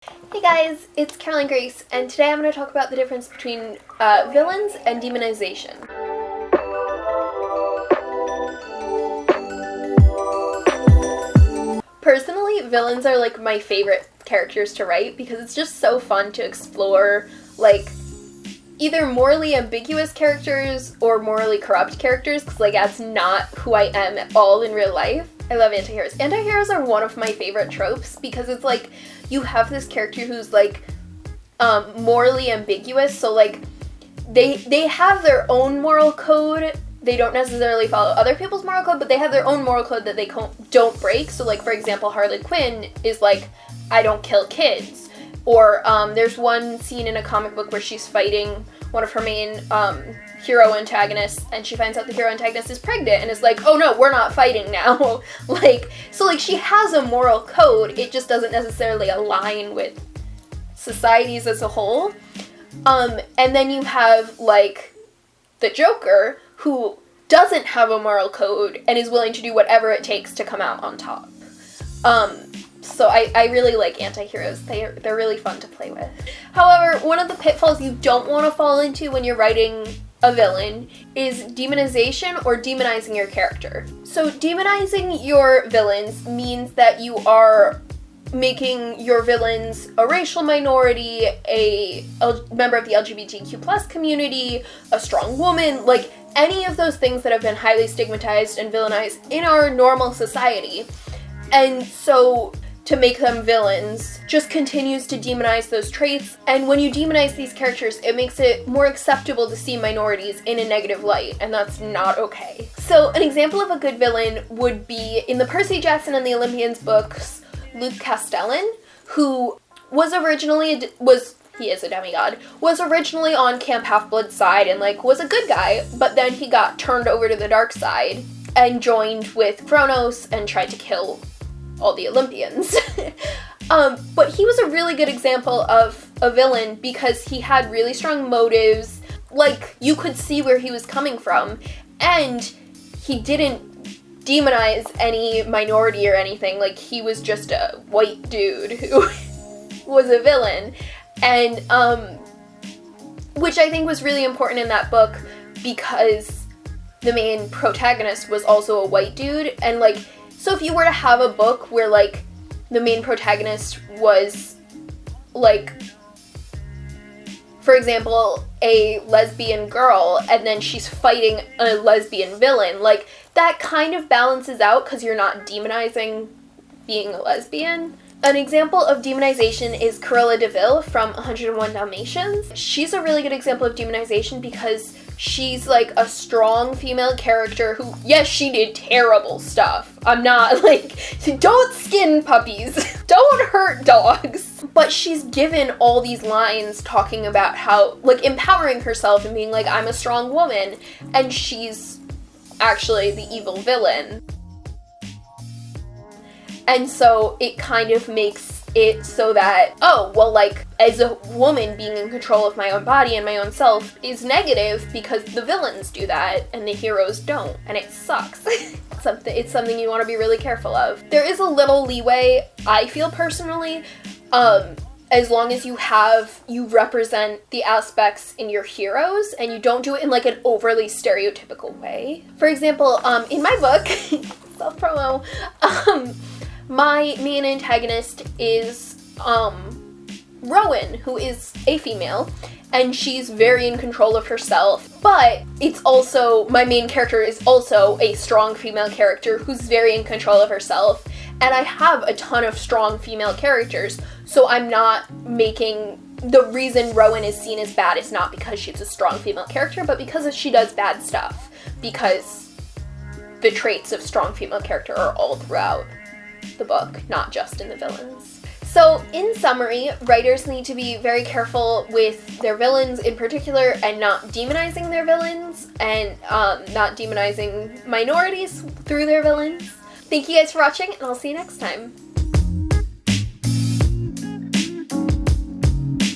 Hey guys, it's Caroline Grace, and today I'm going to talk about the difference between villains and demonization. Personally, villains are like my favorite characters to write because it's just so fun to explore like either morally ambiguous characters or morally corrupt characters, because like that's not who I am at all in real life. I love anti-heroes. Anti-heroes are one of my favorite tropes because it's like you have this character who's like morally ambiguous, so like they have their own moral code. They don't necessarily follow other people's moral code, but they have their own moral code that they don't break. So like, for example, Harley Quinn is like, I don't kill kids. Or there's one scene in a comic book where she's fighting one of her main hero antagonists, and she finds out the hero antagonist is pregnant and is like, oh no, we're not fighting now. So she has a moral code, it just doesn't necessarily align with societies as a whole. And then you have like the Joker, who doesn't have a moral code and is willing to do whatever it takes to come out on top. So I really like anti-heroes. They're really fun to play with. However, one of the pitfalls you don't want to fall into when you're writing a villain is demonization or demonizing your character. So demonizing your villains means that you are making your villains a racial minority, a member of the LGBTQ+ community, a strong woman, like any of those things that have been highly stigmatized and villainized in our normal society. And so to make them villains just continues to demonize those traits, and when you demonize these characters, it makes it more acceptable to see minorities in a negative light, and that's not okay. So an example of a good villain would be, in the Percy Jackson and the Olympians books, Luke Castellan, who was originally, he is a demigod, was originally on Camp Half-Blood's side and like was a good guy, but then he got turned over to the dark side and joined with Kronos and tried to kill all the Olympians. But he was a really good example of a villain because he had really strong motives, like you could see where he was coming from, and he didn't demonize any minority or anything. Like, he was just a white dude who was a villain, and which I think was really important in that book because the main protagonist was also a white dude. And like, so if you were to have a book where like the main protagonist was like, for example, a lesbian girl, and then she's fighting a lesbian villain, like that kind of balances out because you're not demonizing being a lesbian. An example of demonization is Cruella de Vil from 101 Dalmatians. She's a really good example of demonization because she's like a strong female character who, yes, she did terrible stuff. I'm not like, don't skin puppies, don't hurt dogs. But she's given all these lines talking about how, like, empowering herself and being like, I'm a strong woman, and she's actually the evil villain. And so it kind of makes it so that, oh, well, like, as a woman, being in control of my own body and my own self is negative because the villains do that and the heroes don't, and it sucks. It's something you want to be really careful of. There is a little leeway, I feel personally, as long as you represent the aspects in your heroes and you don't do it in like an overly stereotypical way. For example, in my book, self-promo, my main antagonist is Rowan, who is a female, and she's very in control of herself, but it's also, my main character is also a strong female character who's very in control of herself, and I have a ton of strong female characters, so I'm not making, the reason Rowan is seen as bad is not because she's a strong female character, but because she does bad stuff, because the traits of strong female character are all throughout the book, not just in the villains. So, in summary, writers need to be very careful with their villains in particular and not demonizing their villains and not demonizing minorities through their villains. Thank you guys for watching, and I'll see you next time.